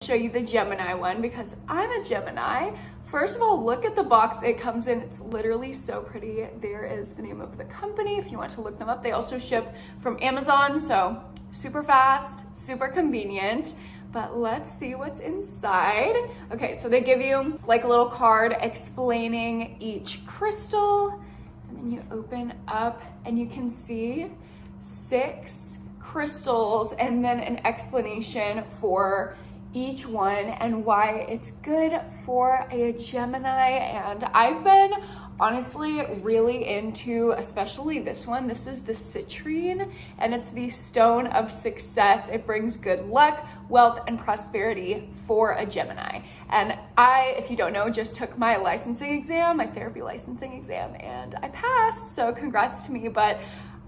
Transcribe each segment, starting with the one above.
show you the Gemini one because I'm a Gemini. First of all, look at the box it comes in. It's literally so pretty. There is the name of the company if you want to look them up. They also ship from Amazon, so super fast, super convenient. But let's see what's inside. Okay, so they give you like a little card explaining each crystal, and then you open up and you can see 6 crystals and then an explanation for each one and why it's good for a Gemini. And I've been honestly really into especially this one. This is the citrine, and it's the stone of success. It brings good luck, wealth, and prosperity for a Gemini. And I, if you don't know, just took my licensing exam, my therapy licensing exam, and I passed, so congrats to me. But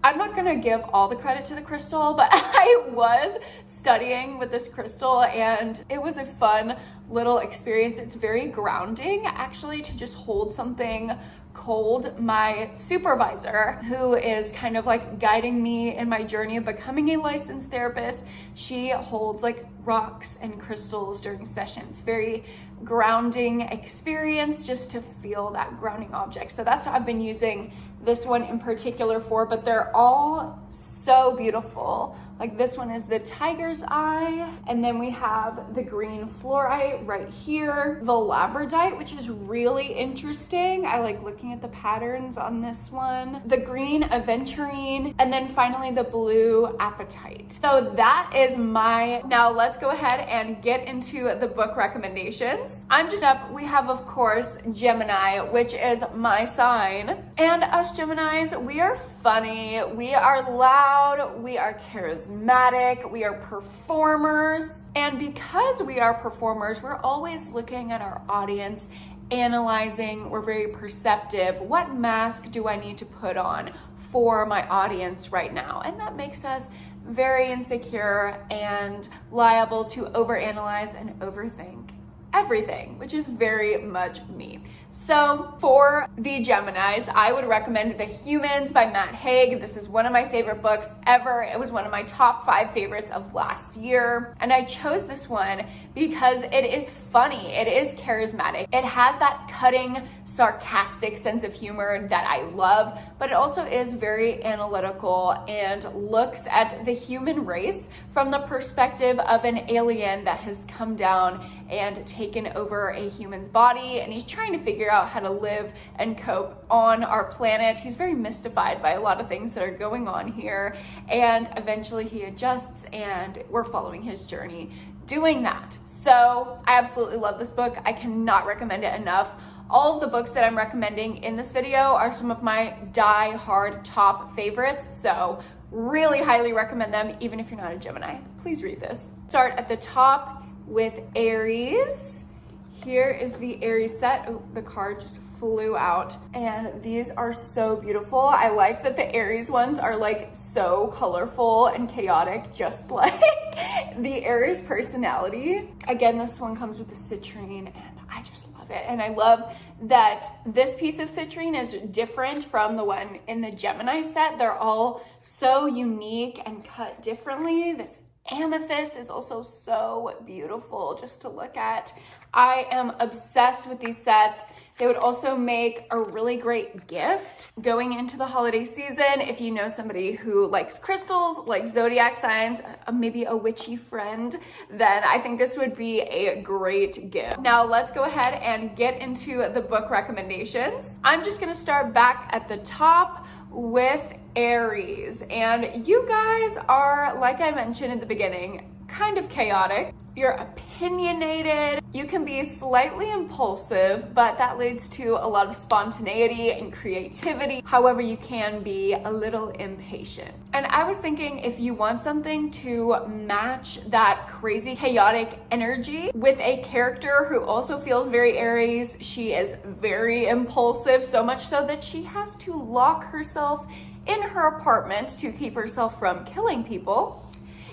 I'm not gonna give all the credit to the crystal, but I was studying with this crystal and it was a fun little experience. It's very grounding actually to just hold something cold. My supervisor, who is kind of like guiding me in my journey of becoming a licensed therapist, she holds like rocks and crystals during sessions. Very grounding experience just to feel that grounding object. So that's what I've been using this one in particular for, but they're all so beautiful. Like this one is the tiger's eye, and then we have the green fluorite right here, the labradorite, which is really interesting. I like looking at the patterns on this one, the green aventurine, and then finally the blue apatite. So that is now let's go ahead and get into the book recommendations. I'm just up, we have of course Gemini, which is my sign, and us Geminis, we are funny, we are loud, we are charismatic, we are performers. And because we are performers, we're always looking at our audience, analyzing, we're very perceptive. What mask do I need to put on for my audience right now? And that makes us very insecure and liable to overanalyze and overthink everything, which is very much me. So for the Geminis, I would recommend The Humans by Matt Haig. This is one of my favorite books ever. It was one of my top 5 favorites of last year. And I chose this one because it is funny, it is charismatic. It has that cutting, sarcastic sense of humor that I love, but it also is very analytical and looks at the human race from the perspective of an alien that has come down and taken over a human's body, and he's trying to figure out how to live and cope on our planet. He's very mystified by a lot of things that are going on here, and eventually he adjusts, and we're following his journey doing that. So I absolutely love this book. I cannot recommend it enough. All of the books that I'm recommending in this video are some of my die-hard top favorites, so really highly recommend them, even if you're not a Gemini. Please read this. Start at the top with Aries. Here is the Aries set. Oh, the card just flew out. And these are so beautiful. I like that the Aries ones are like so colorful and chaotic, just like the Aries personality. Again, this one comes with the citrine, and I just love it. And I love that this piece of citrine is different from the one in the Gemini set. They're all so unique and cut differently. This amethyst is also so beautiful just to look at. I am obsessed with these sets. They would also make a really great gift going into the holiday season. If you know somebody who likes crystals, like zodiac signs, maybe a witchy friend, then I think this would be a great gift. Now let's go ahead and get into the book recommendations. I'm just gonna start back at the top with Aries. And you guys are, like I mentioned in the beginning, kind of chaotic. You're opinionated. You can be slightly impulsive, but that leads to a lot of spontaneity and creativity. However, you can be a little impatient. And I was thinking, if you want something to match that crazy chaotic energy with a character who also feels very Aries, she is very impulsive, so much so that she has to lock herself in her apartment to keep herself from killing people,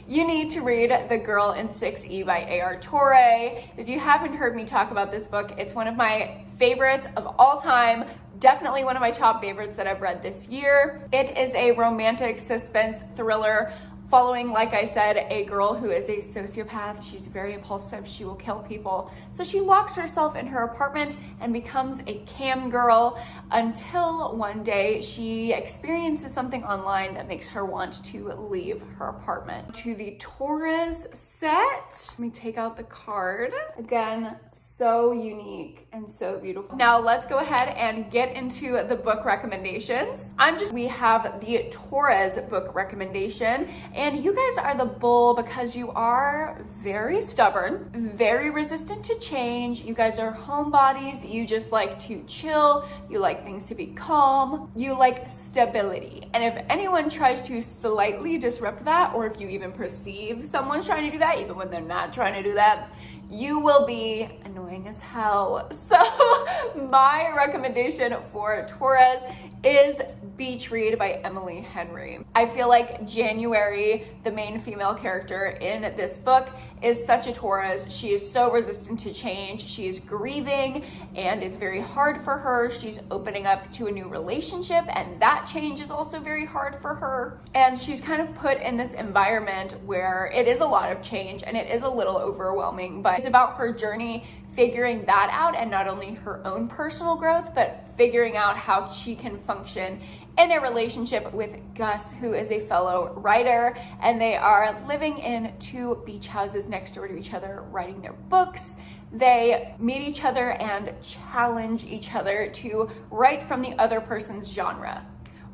you need to read The Girl in 6E by A.R. Torre. If you haven't heard me talk about this book, it's one of my favorites of all time. Definitely one of my top favorites that I've read this year. It is a romantic suspense thriller following, like I said, a girl who is a sociopath. She's very impulsive. She will kill people. So she locks herself in her apartment and becomes a cam girl until one day she experiences something online that makes her want to leave her apartment. To the Taurus set, let me take out the card. Again, so unique and so beautiful. Now let's go ahead and get into the book recommendations. We have the Taurus book recommendation, and you guys are the bull because you are very stubborn, very resistant to change. You guys are homebodies. You just like to chill. You like things to be calm. You like stability. And if anyone tries to slightly disrupt that, or if you even perceive someone's trying to do that, even when they're not trying to do that, you will be annoying as hell. So my recommendation for Taurus is Beach Read by Emily Henry. I feel like January, the main female character in this book, is such a Taurus. She is so resistant to change. She is grieving and it's very hard for her. She's opening up to a new relationship and that change is also very hard for her. And she's kind of put in this environment where it is a lot of change and it is a little overwhelming, but it's about her journey figuring that out, and not only her own personal growth, but figuring out how she can function in a relationship with Gus, who is a fellow writer, and they are living in two beach houses next door to each other, writing their books. They meet each other and challenge each other to write from the other person's genre.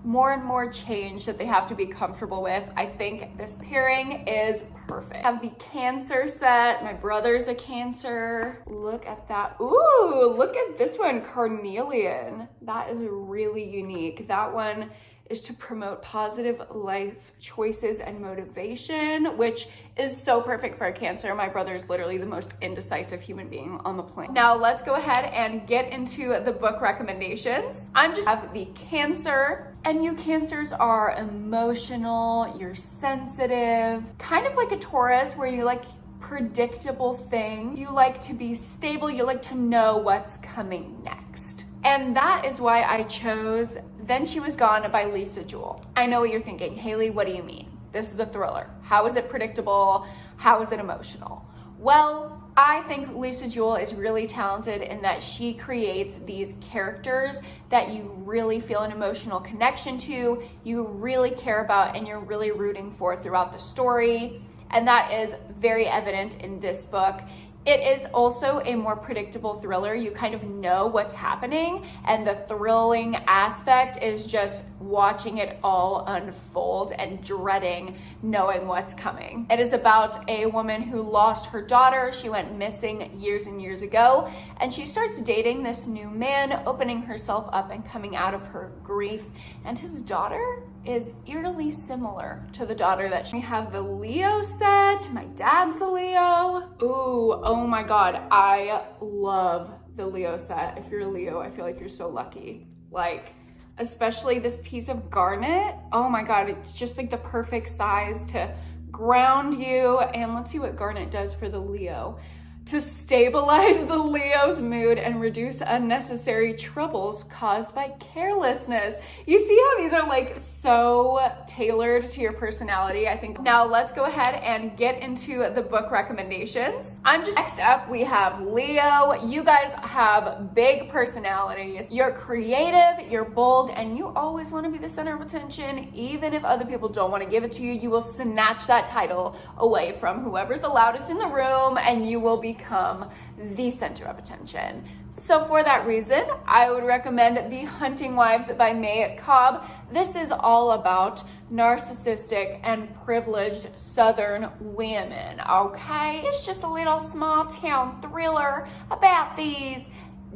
More and more change that they have to be comfortable with. I think this pairing is perfect. I have the Cancer set. My brother's a Cancer. Look at that. Ooh, look at this one, Carnelian. That is really unique. That one is to promote positive life choices and motivation, which is so perfect for a Cancer. My brother is literally the most indecisive human being on the planet. Now let's go ahead and get into the book recommendations. I have the Cancer, and you Cancers are emotional, you're sensitive, kind of like a Taurus where you like predictable things. You like to be stable, you like to know what's coming next. And that is why I chose Then She Was Gone by Lisa Jewell. I know what you're thinking, Haley, what do you mean? This is a thriller. How is it predictable? How is it emotional? Well, I think Lisa Jewell is really talented in that she creates these characters that you really feel an emotional connection to, you really care about, and you're really rooting for throughout the story. And that is very evident in this book. It is also a more predictable thriller. You kind of know what's happening, and the thrilling aspect is just watching it all unfold and dreading knowing what's coming. It is about a woman who lost her daughter. She went missing years and years ago, and she starts dating this new man, opening herself up and coming out of her grief. And his daughter is eerily similar to the daughter that we have. The Leo set. My dad's a Leo. Ooh, oh my God. I love the Leo set. If you're a Leo, I feel like you're so lucky. Like, especially this piece of garnet. Oh my God, it's just like the perfect size to ground you. And let's see what garnet does for the Leo. To stabilize the Leo's mood and reduce unnecessary troubles caused by carelessness. You see how these are like so tailored to your personality, I think. Now let's go ahead and get into the book recommendations. Next up, we have Leo. You guys have big personalities. You're creative, you're bold, and you always want to be the center of attention. Even if other people don't want to give it to you, you will snatch that title away from whoever's the loudest in the room, and you will become the center of attention. So for that reason, I would recommend The Hunting Wives by May Cobb. This is all about narcissistic and privileged Southern women, okay? It's just a little small town thriller about these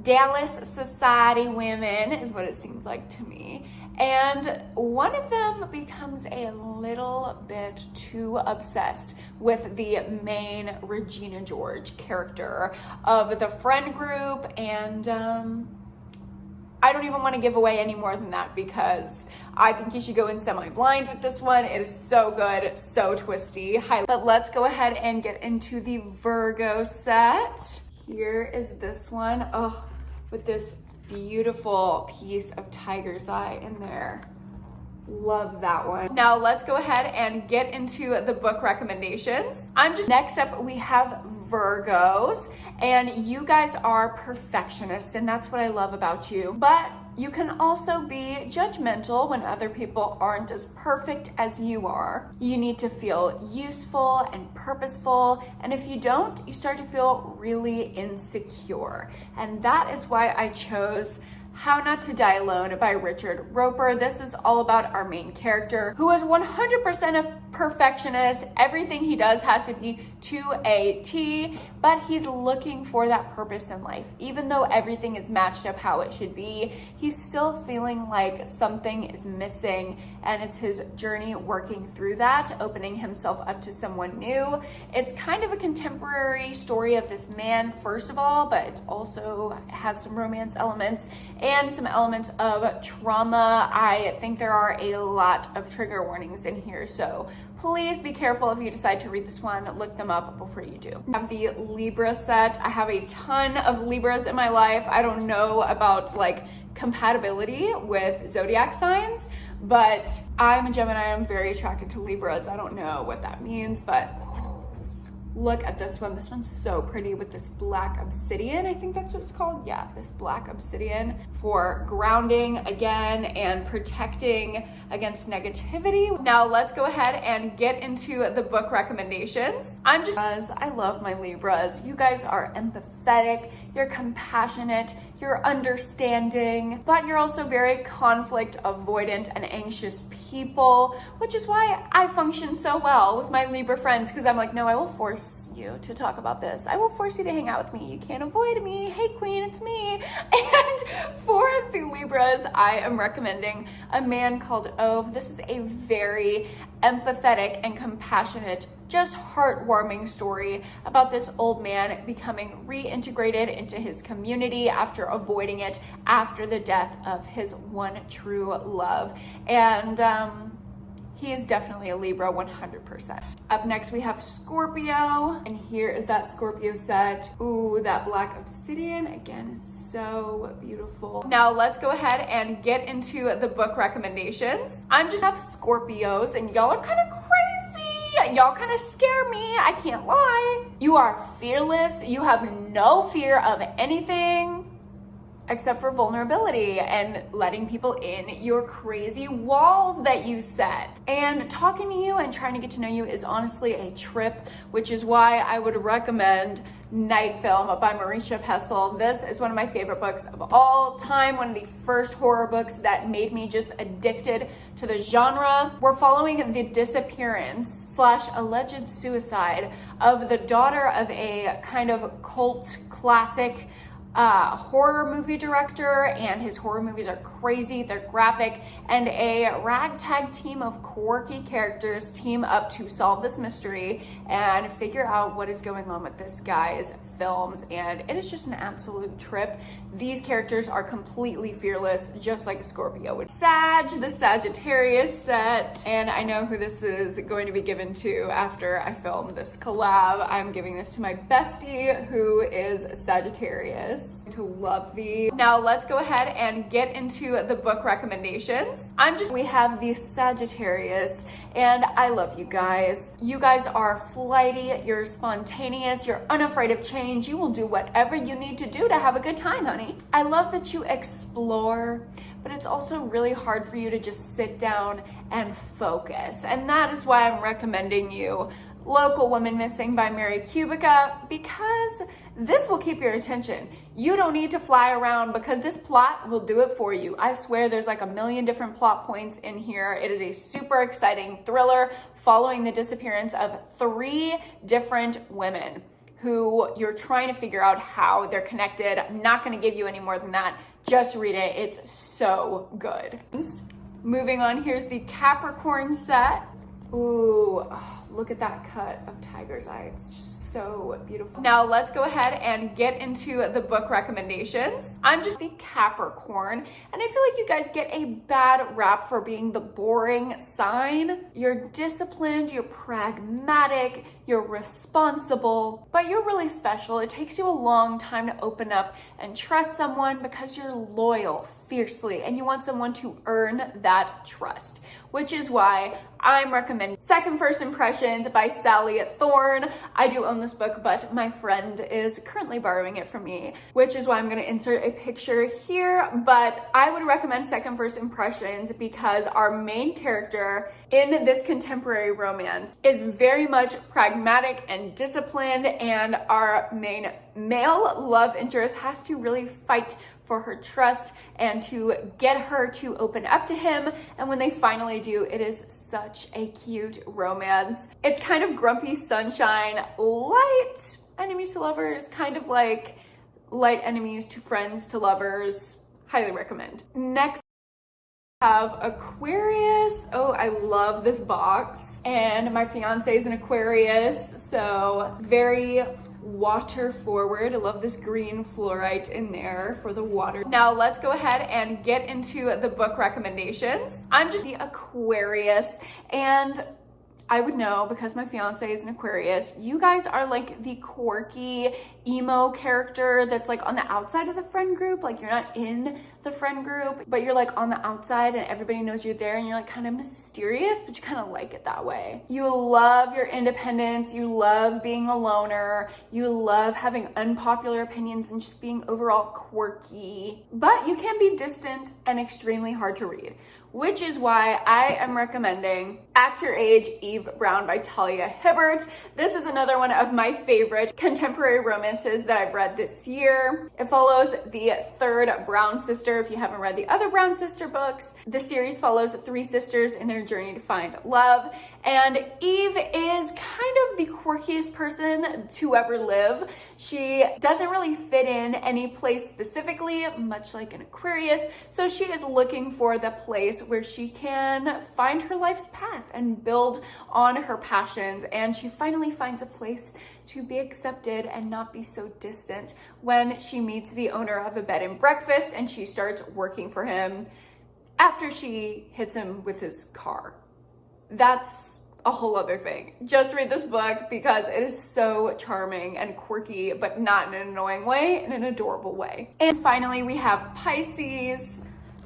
Dallas society women, is what it seems like to me. And one of them becomes a little bit too obsessed with the main Regina George character of the friend group. And I don't even want to give away any more than that because I think you should go in semi-blind with this one. It is so good, so twisty. But let's go ahead and get into the Virgo set. Here is this one. Oh, with this beautiful piece of tiger's eye in there. Love that one. Now let's go ahead and get into the book recommendations. Next up, we have Virgos, and you guys are perfectionists, and that's what I love about you. But you can also be judgmental when other people aren't as perfect as you are. You need to feel useful and purposeful, and if you don't, you start to feel really insecure. And that is why I chose How Not to Die Alone by Richard Roper. This is all about our main character, who is 100% a perfectionist. Everything he does has to be to a T, but he's looking for that purpose in life. Even though everything is matched up how it should be, he's still feeling like something is missing, and it's his journey working through that, opening himself up to someone new. It's kind of a contemporary story of this man, first of all, but it also has some romance elements and some elements of trauma. I think there are a lot of trigger warnings in here, so please be careful if you decide to read this one. Look them up before you do. I have the Libra set. I have a ton of Libras in my life. I don't know about like compatibility with zodiac signs, but I'm a Gemini. I'm very attracted to Libras. I don't know what that means, but look at this one. This one's so pretty with this black obsidian. I think that's what it's called. Yeah, this black obsidian for grounding again and protecting against negativity. Now let's go ahead and get into the book recommendations. Because I love my Libras. You guys are empathetic, you're compassionate, you're understanding, but you're also very conflict avoidant and anxious people, which is why I function so well with my Libra friends, because I'm like, no, I will force you to talk about this. I will force you to hang out with me. You can't avoid me. Hey queen, it's me. And for the Libras, I am recommending a man called Ove. This is a very empathetic and compassionate, just heartwarming story about this old man becoming reintegrated into his community after avoiding it after the death of his one true love. And he is definitely a Libra, 100%. Up next, we have Scorpio, and here is that Scorpio set. Ooh, that black obsidian, again, is so beautiful. Now let's go ahead and get into the book recommendations. I just have Scorpios, and y'all are kind of crazy. Y'all kind of scare me, I can't lie. You are fearless. You have no fear of anything except for vulnerability and letting people in your crazy walls that you set. And talking to you and trying to get to know you is honestly a trip, which is why I would recommend Night Film by Marisha Pessl. This is one of my favorite books of all time, one of the first horror books that made me just addicted to the genre. We're following the disappearance / alleged suicide of the daughter of a kind of cult classic horror movie director, and his horror movies are crazy, they're graphic, and a ragtag team of quirky characters team up to solve this mystery and figure out what is going on with this guy's films, and it is just an absolute trip. These characters are completely fearless, just like a Scorpio would. The Sagittarius set, and I know who this is going to be given to after I film this collab. I'm giving this to my bestie, who is Sagittarius. To love thee. Now let's go ahead and get into the book recommendations. We have the Sagittarius, and I love you guys. You guys are flighty, you're spontaneous, you're unafraid of change. You will do whatever you need to do to have a good time, honey. I love that you explore, but it's also really hard for you to just sit down and focus. And that is why I'm recommending you Local Woman Missing by Mary Kubica, because this will keep your attention. You don't need to fly around because this plot will do it for you. I swear there's like a million different plot points in here. It is a super exciting thriller following the disappearance of 3 different women who you're trying to figure out how they're connected. I'm not gonna give you any more than that. Just read it, it's so good. Moving on, here's the Capricorn set. Ooh, oh, look at that cut of Tiger's Eye. It's just so beautiful. Now let's go ahead and get into the book recommendations. I'm just the Capricorn, and I feel like you guys get a bad rap for being the boring sign. You're disciplined, you're pragmatic, you're responsible, but you're really special. It takes you a long time to open up and trust someone because you're loyal, fiercely, and you want someone to earn that trust, which is why I'm recommending Second First Impressions by Sally Thorne. I do own this book, but my friend is currently borrowing it from me, which is why I'm going to insert a picture here. But I would recommend Second First Impressions because our main character in this contemporary romance is very much pragmatic and disciplined, and our main male love interest has to really fight for her trust and to get her to open up to him. And when they finally do, it is such a cute romance. It's kind of grumpy sunshine, light enemies to lovers, kind of like light enemies to friends to lovers. Highly recommend. Next, I have Aquarius. Oh, I love this box. And my fiance is an Aquarius, so very water forward. I love this green fluorite in there for the water. Now let's go ahead and get into the book recommendations. I'm just the Aquarius, and I would know because my fiance is an Aquarius. You guys are like the quirky emo character that's like on the outside of the friend group. Like you're not in the friend group, but you're like on the outside and everybody knows you're there, and you're like kind of mysterious, but you kind of like it that way. You love your independence. You love being a loner. You love having unpopular opinions and just being overall quirky, but you can be distant and extremely hard to read, which is why I am recommending Act Your Age, Eve Brown by Talia Hibbert. This is another one of my favorite contemporary romances that I've read this year. It follows the third Brown sister, if you haven't read the other Brown sister books. The series follows three sisters in their journey to find love, and Eve is kind of the quirkiest person to ever live. She doesn't really fit in any place specifically, much like an Aquarius, so she is looking for the place where she can find her life's path and build on her passions, and she finally finds a place to be accepted and not be so distant when she meets the owner of a bed and breakfast, and she starts working for him after she hits him with his car. That's a whole other thing. Just read this book because it is so charming and quirky, but not in an annoying way, in an adorable way. And finally, we have Pisces,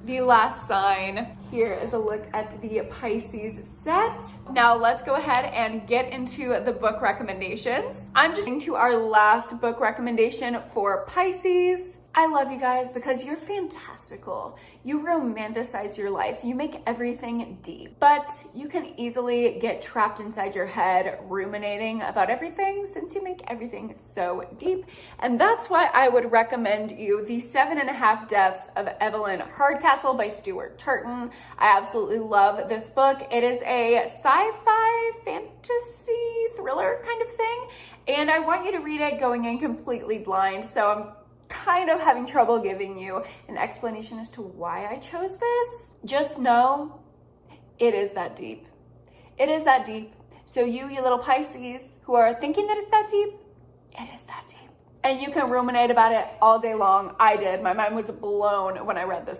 the last sign. Here is a look at the Pisces set. Now let's go ahead and get into the book recommendations. I'm just getting to our last book recommendation for Pisces. I love you guys because you're fantastical. You romanticize your life. You make everything deep, but you can easily get trapped inside your head ruminating about everything since you make everything so deep. And that's why I would recommend you The 7.5 Deaths of Evelyn Hardcastle by Stuart Turton. I absolutely love this book. It is a sci-fi fantasy thriller kind of thing, and I want you to read it going in completely blind. So I'm kind of having trouble giving you an explanation as to why I chose this. Just know it is that deep. It is that deep. So you little Pisces who are thinking that it's that deep, it is that deep. And you can ruminate about it all day long. I did. My mind was blown when I read this book.